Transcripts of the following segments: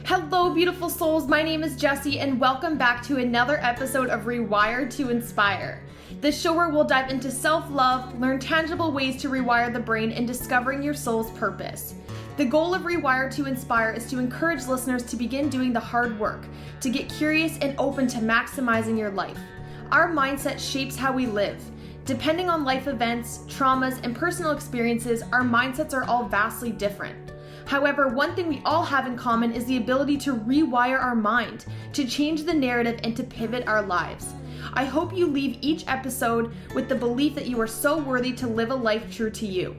Hello, beautiful souls. My name is Jessie, and welcome back to another episode of Rewire to Inspire. The show where we'll dive into self-love, learn tangible ways to rewire the brain, and discovering your soul's purpose. The goal of Rewire to Inspire is to encourage listeners to begin doing the hard work, to get curious and open to maximizing your life. Our mindset shapes how we live. Depending on life events, traumas, and personal experiences, our mindsets are all vastly different. However, one thing we all have in common is the ability to rewire our mind, to change the narrative, and to pivot our lives. I hope you leave each episode with the belief that you are so worthy to live a life true to you.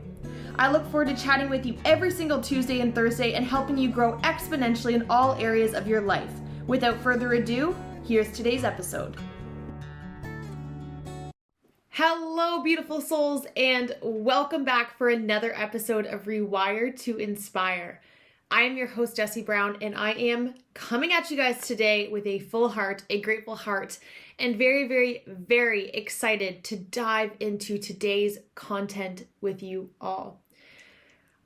I look forward to chatting with you every single Tuesday and Thursday and helping you grow exponentially in all areas of your life. Without further ado, here's today's episode. Hello, beautiful souls, and welcome back for another episode of Rewire to Inspire. I am your host, Jessie Brown, and I am coming at you guys today with a full heart, a grateful heart, and very, very, very excited to dive into today's content with you all.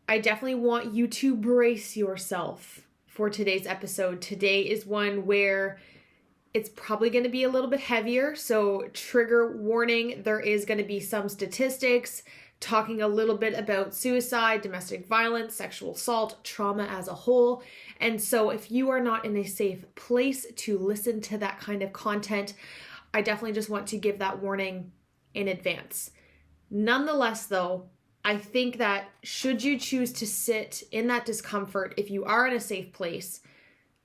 I definitely want you to brace yourself for today's episode. Today is one where it's probably going to be a little bit heavier, so trigger warning, there is going to be some statistics talking a little bit about suicide, domestic violence, sexual assault, trauma as a whole. And so if you are not in a safe place to listen to that kind of content, I definitely just want to give that warning in advance. Nonetheless, though, I think that should you choose to sit in that discomfort, if you are in a safe place,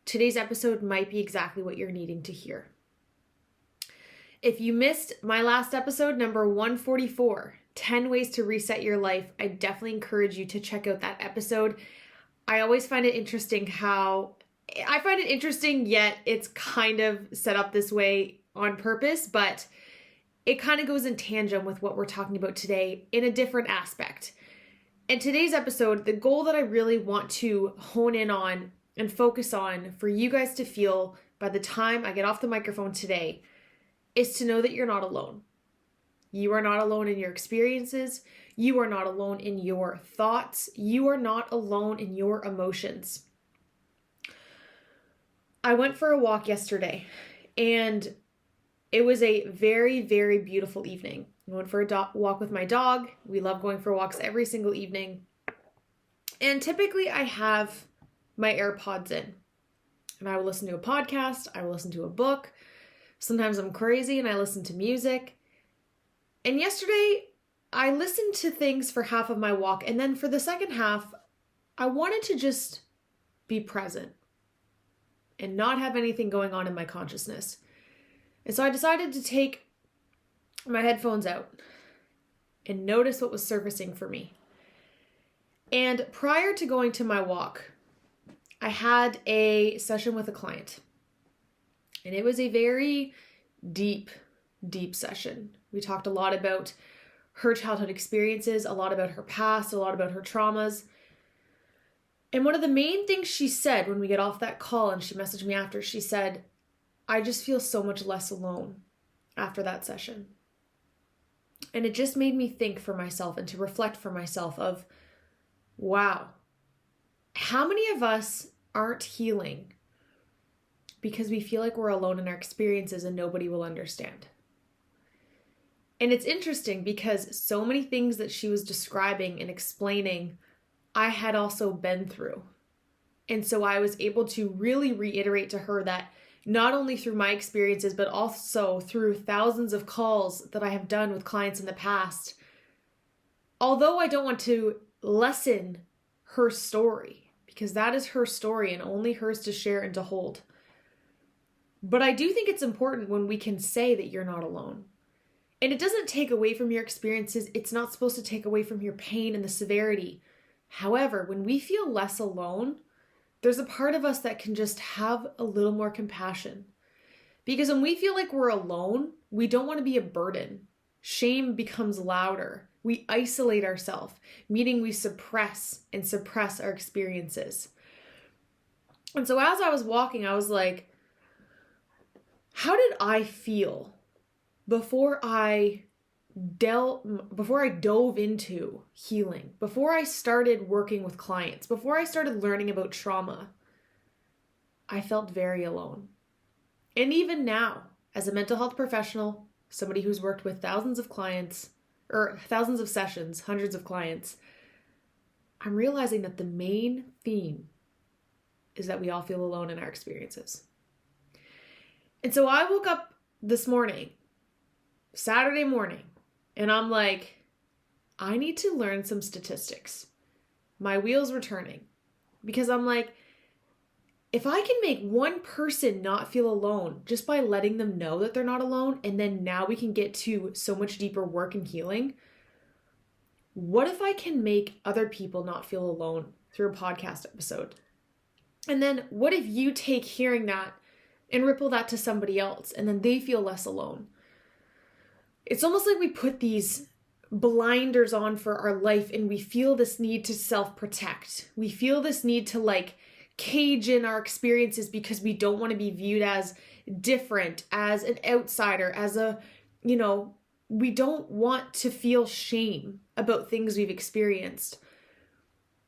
today's episode might be exactly what you're needing to hear. If you missed my last episode, number 144, 10 Ways to Reset Your Life, I definitely encourage you to check out that episode. I always find it interesting yet it's kind of set up this way on purpose, but it kind of goes in tandem with what we're talking about today in a different aspect. In today's episode, the goal that I really want to hone in on and focus on for you guys to feel by the time I get off the microphone today is to know that you're not alone. You are not alone in your experiences. You are not alone in your thoughts. You are not alone in your emotions. I went for a walk yesterday and it was a very, very beautiful evening. I went for a walk with my dog. We love going for walks every single evening. And typically I have my AirPods in and I will listen to a podcast. I will listen to a book. Sometimes I'm crazy and I listen to music. And yesterday I listened to things for half of my walk. And then for the second half, I wanted to just be present and not have anything going on in my consciousness. And so I decided to take my headphones out and notice what was surfacing for me. And prior to going to my walk, I had a session with a client. And it was a very deep session. We talked a lot about her childhood experiences, a lot about her past, a lot about her traumas. And one of the main things she said when we get off that call, and she messaged me after, she said, I just feel so much less alone after that session. And it just made me think for myself and to reflect for myself of, wow, how many of us aren't healing because we feel like we're alone in our experiences and nobody will understand? And it's interesting because so many things that she was describing and explaining, I had also been through. And so I was able to really reiterate to her that not only through my experiences, but also through thousands of calls that I have done with clients in the past, although I don't want to lessen her story, because that is her story and only hers to share and to hold. But I do think it's important when we can say that you're not alone. And it doesn't take away from your experiences. It's not supposed to take away from your pain and the severity. However, when we feel less alone, there's a part of us that can just have a little more compassion. Because when we feel like we're alone, we don't want to be a burden. Shame becomes louder. We isolate ourselves, meaning we suppress our experiences. And so as I was walking, I was like, how did I feel before I dove into healing, before I started working with clients, before I started learning about trauma? I felt very alone. And even now, as a mental health professional, somebody who's worked with thousands of clients, or thousands of sessions, hundreds of clients, I'm realizing that the main theme is that we all feel alone in our experiences. And so I woke up this morning, Saturday morning, and I'm like, I need to learn some statistics. My wheels were turning because I'm like, if I can make one person not feel alone just by letting them know that they're not alone, and then now we can get to so much deeper work and healing, what if I can make other people not feel alone through a podcast episode? And then what if you take hearing that and ripple that to somebody else, and then they feel less alone? It's almost like we put these blinders on for our life and we feel this need to self-protect. We feel this need to like cage in our experiences because we don't want to be viewed as different, as an outsider, as a, we don't want to feel shame about things we've experienced.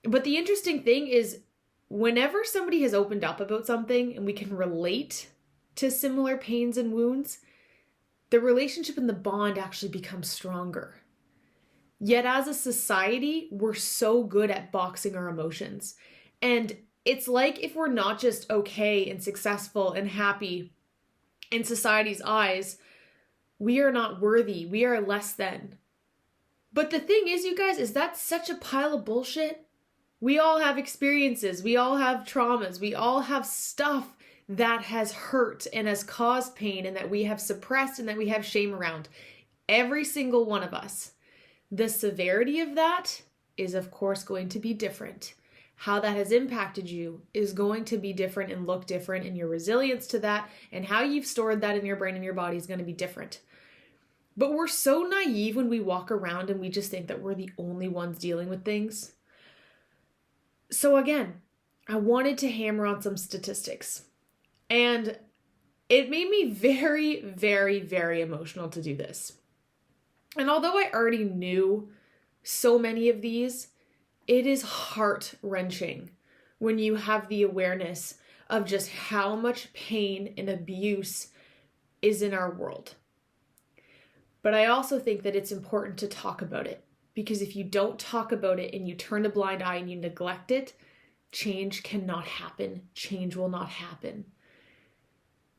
But the interesting thing is, whenever somebody has opened up about something and we can relate to similar pains and wounds, the relationship and the bond actually becomes stronger. Yet as a society, we're so good at boxing our emotions. And it's like if we're not just okay and successful and happy in society's eyes, we are not worthy. We are less than. But the thing is, you guys, is that's such a pile of bullshit. We all have experiences. We all have traumas. We all have stuff that has hurt and has caused pain and that we have suppressed and that we have shame around. Every single one of us. The severity of that is, of course, going to be different. How that has impacted you is going to be different and look different, and your resilience to that and how you've stored that in your brain and your body is going to be different. But we're so naive when we walk around and we just think that we're the only ones dealing with things. So again, I wanted to hammer on some statistics, and it made me very, very, very emotional to do this. And although I already knew so many of these, it is heart-wrenching when you have the awareness of just how much pain and abuse is in our world. But I also think that it's important to talk about it, because if you don't talk about it and you turn a blind eye and you neglect it, change cannot happen. Change will not happen.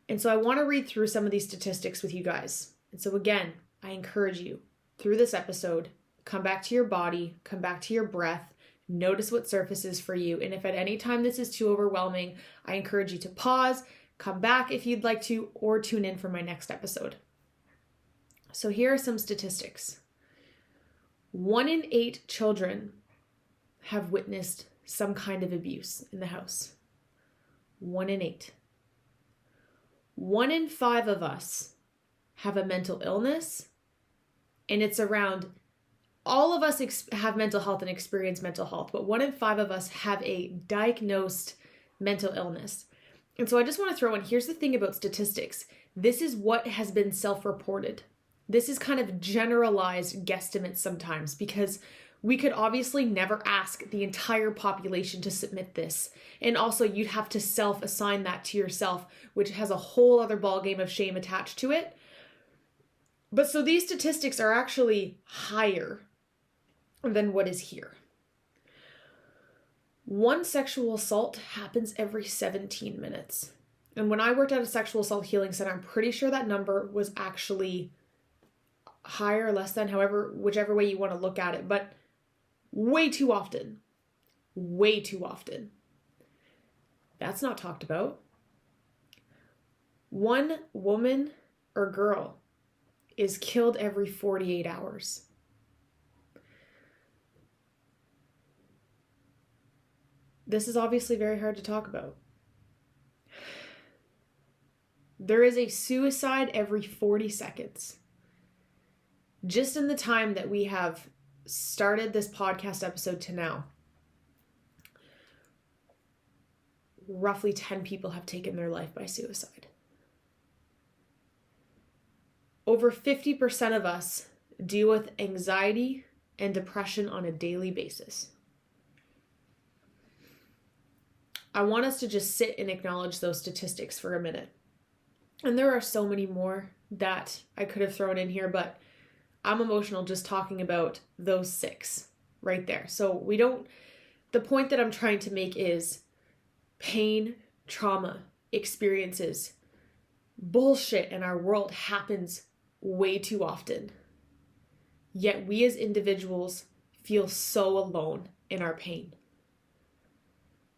And so I want to read through some of these statistics with you guys. And so again, I encourage you through this episode, come back to your body, come back to your breath, notice what surfaces for you. And if at any time this is too overwhelming, I encourage you to pause, come back if you'd like to, or tune in for my next episode. So here are some statistics. 1 in 8 children have witnessed some kind of abuse in the house. 1 in 8. 1 in 5 of us have a mental illness, and it's around, all of us have mental health and experience mental health, but 1 in 5 of us have a diagnosed mental illness. And so I just want to throw in, here's the thing about statistics. This is what has been self-reported. This is kind of generalized guesstimates sometimes, because we could obviously never ask the entire population to submit this. And also you'd have to self-assign that to yourself, which has a whole other ballgame of shame attached to it. But so these statistics are actually higher than what is here. 1 sexual assault happens every 17 minutes. And when I worked at a sexual assault healing center, I'm pretty sure that number was actually higher or less than, however, whichever way you want to look at it, but way too often. Way too often. That's not talked about. 1 woman or girl is killed every 48 hours. This is obviously very hard to talk about. There is a suicide every 40 seconds. Just in the time that we have started this podcast episode to now, roughly 10 people have taken their life by suicide. Over 50% of us deal with anxiety and depression on a daily basis. I want us to just sit and acknowledge those statistics for a minute. And there are so many more that I could have thrown in here, but I'm emotional just talking about those 6 right there. So the point that I'm trying to make is pain, trauma, experiences, bullshit in our world happens way too often. Yet we as individuals feel so alone in our pain.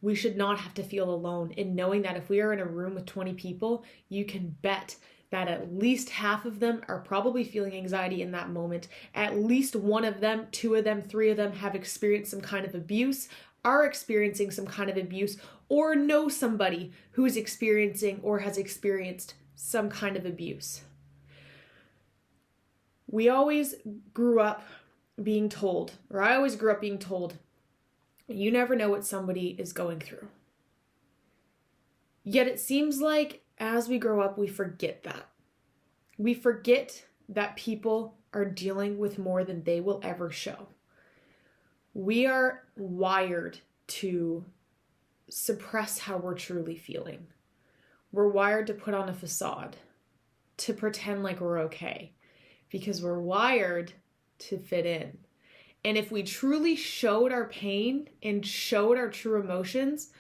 We should not have to feel alone in knowing that if we are in a room with 20 people, you can bet that at least half of them are probably feeling anxiety in that moment. At least one of them, 2 of them, 3 of them have experienced some kind of abuse, are experiencing some kind of abuse, or know somebody who is experiencing or has experienced some kind of abuse. We always grew up being told, or I always grew up being told, you never know what somebody is going through. Yet it seems like as we grow up, we forget that. We forget that people are dealing with more than they will ever show. We are wired to suppress how we're truly feeling. We're wired to put on a facade, to pretend like we're okay, because we're wired to fit in. And if we truly showed our pain and showed our true emotions,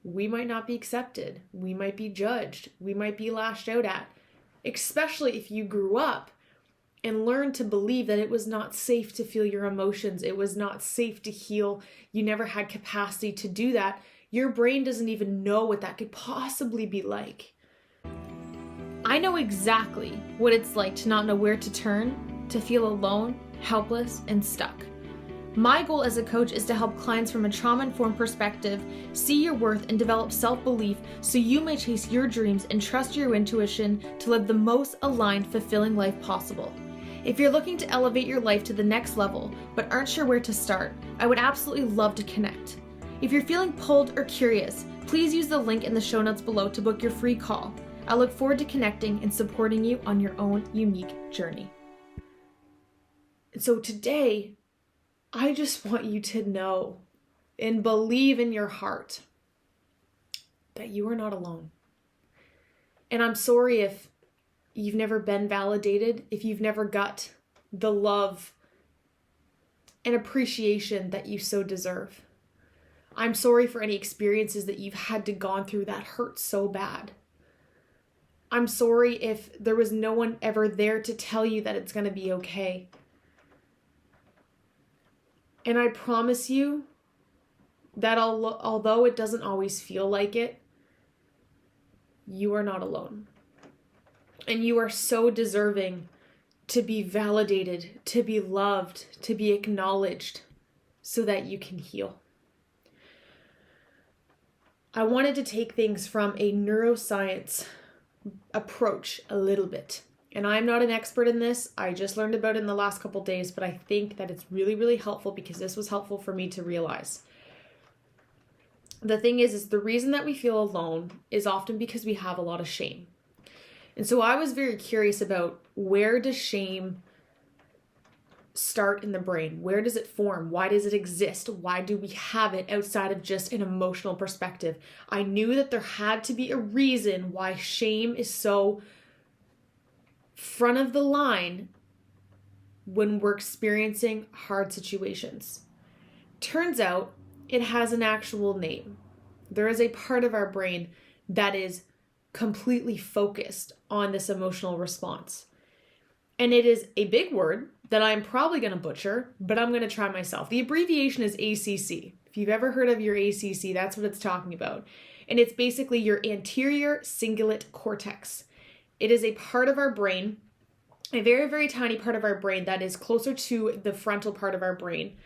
we might not be accepted. We might be judged. We might be lashed out at, especially if you grew up and learned to believe that it was not safe to feel your emotions. It was not safe to heal. You never had capacity to do that. Your brain doesn't even know what that could possibly be like. I know exactly what it's like to not know where to turn, to feel alone, helpless, and stuck. My goal as a coach is to help clients from a trauma-informed perspective see your worth and develop self-belief so you may chase your dreams and trust your intuition to live the most aligned, fulfilling life possible. If you're looking to elevate your life to the next level but aren't sure where to start, I would absolutely love to connect. If you're feeling pulled or curious, please use the link in the show notes below to book your free call. I look forward to connecting and supporting you on your own unique journey. So today, I just want you to know and believe in your heart that you are not alone. And I'm sorry if you've never been validated, if you've never got the love and appreciation that you so deserve. I'm sorry for any experiences that you've had to gone through that hurt so bad. I'm sorry if there was no one ever there to tell you that it's going to be okay. And I promise you that although it doesn't always feel like it, you are not alone. And you are so deserving to be validated, to be loved, to be acknowledged so that you can heal. I wanted to take things from a neuroscience approach a little bit. And I'm not an expert in this. I just learned about it in the last couple days, but I think that it's really, really helpful because this was helpful for me to realize. The thing is the reason that we feel alone is often because we have a lot of shame. And so I was very curious about where does shame start in the brain? Where does it form? Why does it exist? Why do we have it outside of just an emotional perspective? I knew that there had to be a reason why shame is so front of the line when we're experiencing hard situations. Turns out it has an actual name. There is a part of our brain that is completely focused on this emotional response. And it is a big word that I'm probably going to butcher, but I'm going to try myself. The abbreviation is ACC. If you've ever heard of your ACC, that's what it's talking about. And it's basically your anterior cingulate cortex. It is a part of our brain, a very, very tiny part of our brain that is closer to the frontal part of our brain.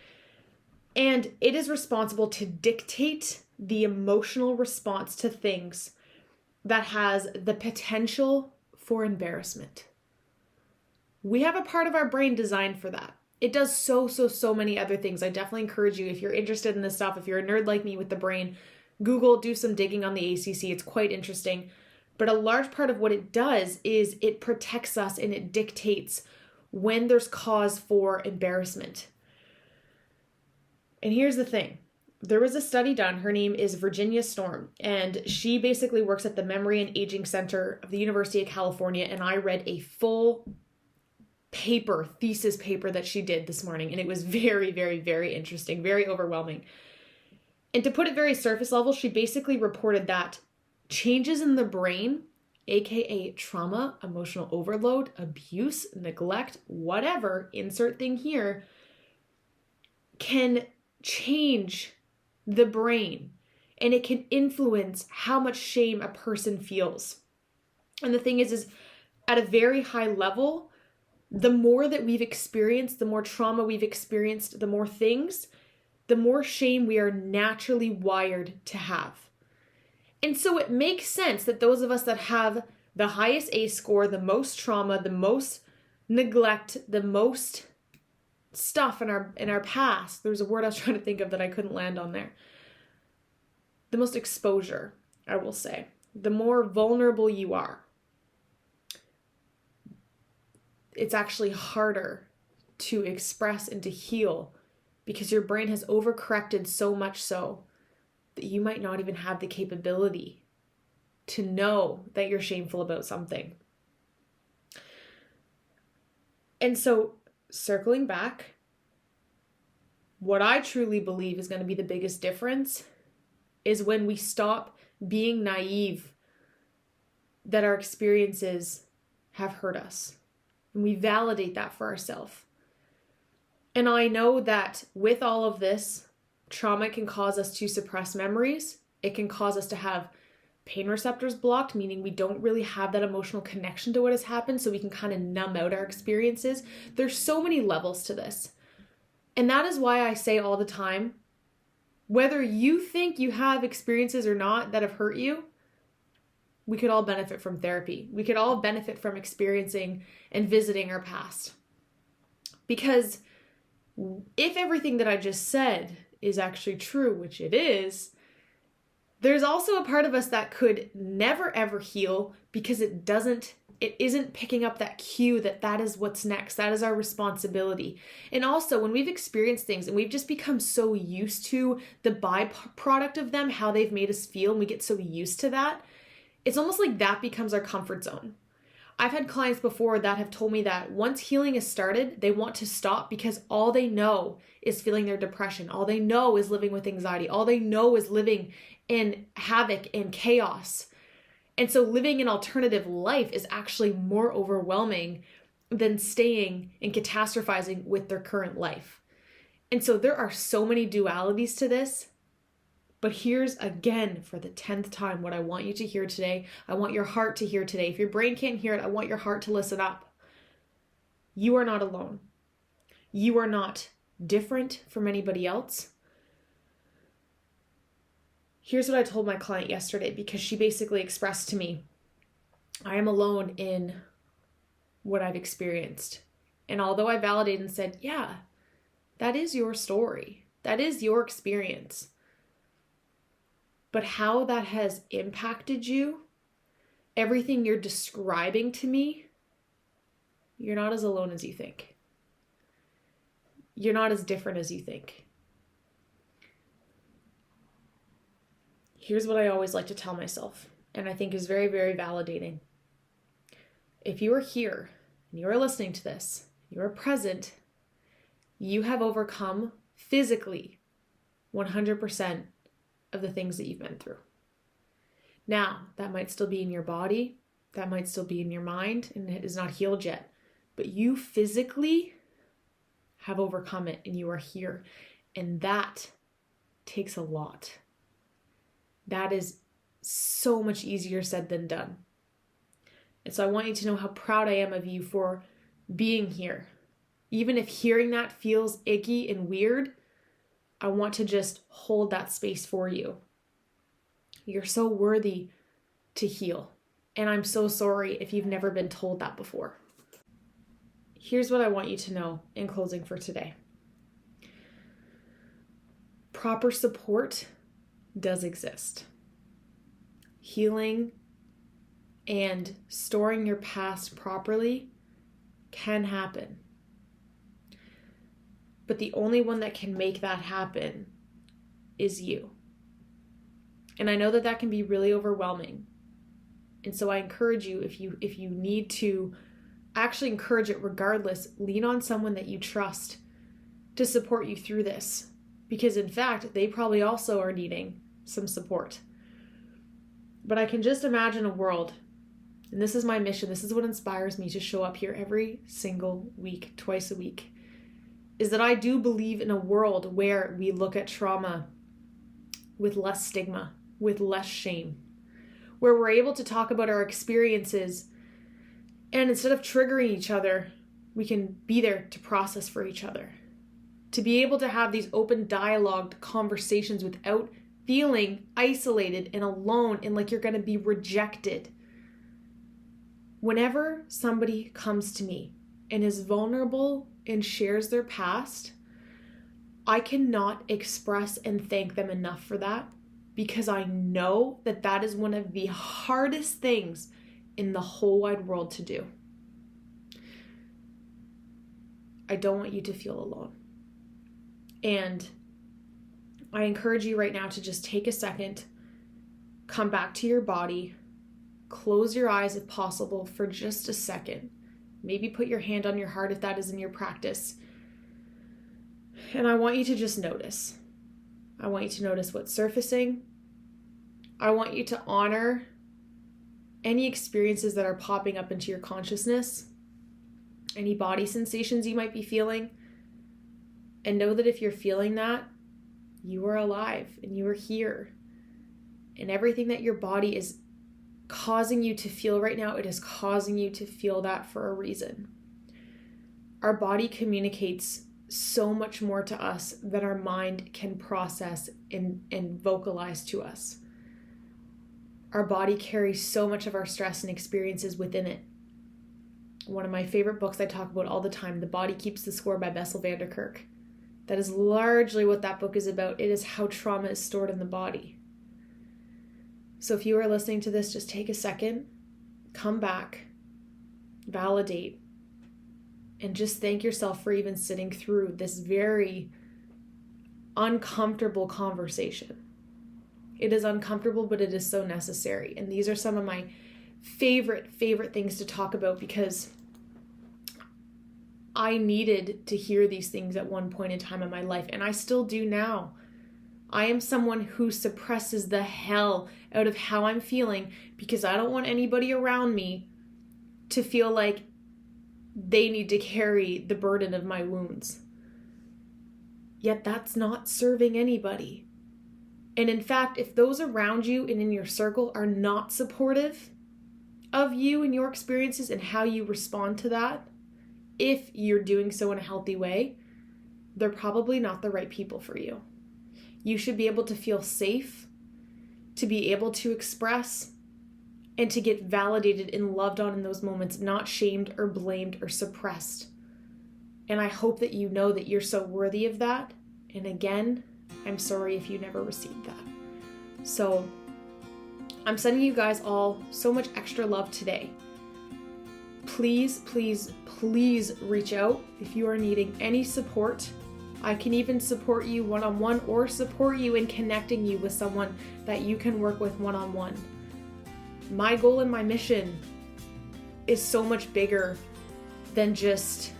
And it is responsible to dictate the emotional response to things that has the potential for embarrassment. We have a part of our brain designed for that. It does so many other things. I definitely encourage you, if you're interested in this stuff, if you're a nerd like me with the brain, Google, do some digging on the ACC. It's quite interesting. But a large part of what it does is it protects us and it dictates when there's cause for embarrassment. And here's the thing. there was a study done. Her name is Virginia Storm, and she basically works at the Memory and Aging Center of the University of California, and I read a full thesis paper that she did this morning, and it was very, very, very interesting, very overwhelming. And to put it very surface level, she basically reported that changes in the brain, aka trauma, emotional overload, abuse, neglect, whatever, insert thing here, can change the brain, and it can influence how much shame a person feels. And the thing is at a very high level, the more that we've experienced, the more trauma we've experienced, the more things, the more shame we are naturally wired to have. And so it makes sense that those of us that have the highest ACE score, the most trauma, the most neglect, the most stuff in our past, there's a word I was trying to think of that I couldn't land on there. The most exposure, I will say. The more vulnerable you are, it's actually harder to express and to heal because your brain has overcorrected so much so that you might not even have the capability to know that you're shameful about something. And so, circling back, what I truly believe is going to be the biggest difference is when we stop being naive that our experiences have hurt us. And we validate that for ourselves. And I know that with all of this, trauma can cause us to suppress memories. It can cause us to have pain receptors blocked, meaning we don't really have that emotional connection to what has happened, so we can kind of numb out our experiences. There's so many levels to this. And that is why I say all the time, whether you think you have experiences or not that have hurt you, we could all benefit from therapy. We could all benefit from experiencing and visiting our past. Because if everything that I just said is actually true, which it is, there's also a part of us that could never ever heal because it isn't picking up that cue that is what's next. That is our responsibility. And also when we've experienced things and we've just become so used to the byproduct of them, how they've made us feel, and we get so used to that, it's almost like that becomes our comfort zone. I've had clients before that have told me that once healing is started, they want to stop because all they know is feeling their depression. All they know is living with anxiety. All they know is living in havoc and chaos. And so living an alternative life is actually more overwhelming than staying and catastrophizing with their current life. And so there are so many dualities to this. But here's again, for the 10th time, what I want you to hear today. I want your heart to hear today. If your brain can't hear it, I want your heart to listen up. You are not alone. You are not different from anybody else. Here's what I told my client yesterday, because she basically expressed to me, I am alone in what I've experienced. And although I validated and said, yeah, that is your story. That is your experience. But how that has impacted you, everything you're describing to me, you're not as alone as you think. You're not as different as you think. Here's what I always like to tell myself, and I think is very, very validating. If you are here and you are listening to this, you are present, you have overcome physically 100% of the things that you've been through. Now, that might still be in your body, that might still be in your mind, and it is not healed yet, but you physically have overcome it and you are here. And that takes a lot. That is so much easier said than done. And so I want you to know how proud I am of you for being here. Even if hearing that feels icky and weird, I want to just hold that space for you. You're so worthy to heal. And I'm so sorry if you've never been told that before. Here's what I want you to know in closing for today. Proper support does exist. Healing and storing your past properly can happen. But the only one that can make that happen is you. And I know that that can be really overwhelming. And so I encourage you, if you need to actually encourage it regardless, lean on someone that you trust to support you through this. Because in fact, they probably also are needing some support. But I can just imagine a world, and this is my mission, this is what inspires me to show up here every single week, twice a week, is that I do believe in a world where we look at trauma with less stigma, with less shame, where we're able to talk about our experiences, and instead of triggering each other, we can be there to process for each other, to be able to have these open dialogue conversations without feeling isolated and alone and like you're going to be rejected. Whenever somebody comes to me and is vulnerable and shares their past, I cannot express and thank them enough for that, because I know that that is one of the hardest things in the whole wide world to do. I don't want you to feel alone. And I encourage you right now to just take a second, come back to your body, close your eyes if possible for just a second. Maybe put your hand on your heart if that is in your practice. And I want you to just notice. I want you to notice what's surfacing. I want you to honor any experiences that are popping up into your consciousness, any body sensations you might be feeling. And know that if you're feeling that, you are alive and you are here. And everything that your body is causing you to feel right now, it is causing you to feel that for a reason. Our body communicates so much more to us than our mind can process and vocalize to us. Our body carries so much of our stress and experiences within it. One of my favorite books I talk about all the time, The Body Keeps the Score by Bessel van der Kolk. That is largely what that book is about. It is how trauma is stored in the body. So if you are listening to this, just take a second, come back, validate, and just thank yourself for even sitting through this very uncomfortable conversation. It is uncomfortable, but it is so necessary. And these are some of my favorite things to talk about, because I needed to hear these things at one point in time in my life, and I still do now. I am someone who suppresses the hell out of how I'm feeling because I don't want anybody around me to feel like they need to carry the burden of my wounds. Yet that's not serving anybody. And in fact, if those around you and in your circle are not supportive of you and your experiences and how you respond to that, if you're doing so in a healthy way, they're probably not the right people for you. You should be able to feel safe, to be able to express, and to get validated and loved on in those moments, not shamed or blamed or suppressed. And I hope that you know that you're so worthy of that. And again, I'm sorry if you never received that. So I'm sending you guys all so much extra love today. Please, please, please reach out if you are needing any support. I can even support you one-on-one or support you in connecting you with someone that you can work with one-on-one. My goal and my mission is so much bigger than just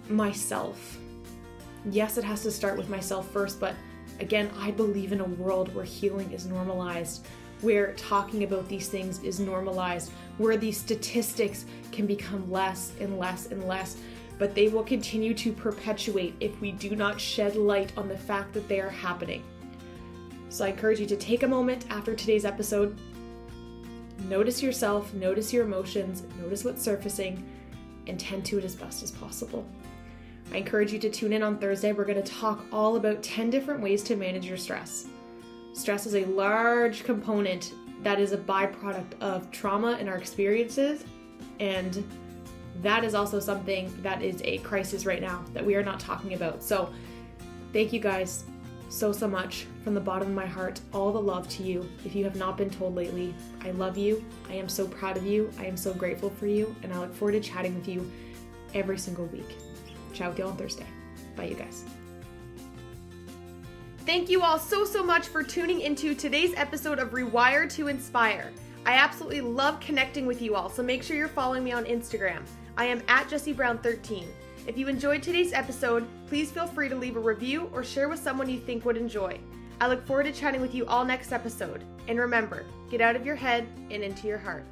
myself. Yes, it has to start with myself first, but again, I believe in a world where healing is normalized, where talking about these things is normalized, where these statistics can become less and less and less, but they will continue to perpetuate if we do not shed light on the fact that they are happening. So I encourage you to take a moment after today's episode, notice yourself, notice your emotions, notice what's surfacing, and tend to it as best as possible. I encourage you to tune in on Thursday. We're going to talk all about 10 different ways to manage your stress. Stress is a large component that is a byproduct of trauma and our experiences, and that is also something that is a crisis right now that we are not talking about. So thank you guys so much from the bottom of my heart. All the love to you. If you have not been told lately, I love you. I am so proud of you. I am so grateful for you, and I look forward to chatting with you every single week. Chat with you on Thursday. Bye, you guys. Thank you all so much for tuning into today's episode of Rewire to Inspire. I absolutely love connecting with you all, so make sure you're following me on Instagram. I am at Jessie Brown 13. If you enjoyed today's episode, please feel free to leave a review or share with someone you think would enjoy. I look forward to chatting with you all next episode. And remember, get out of your head and into your heart.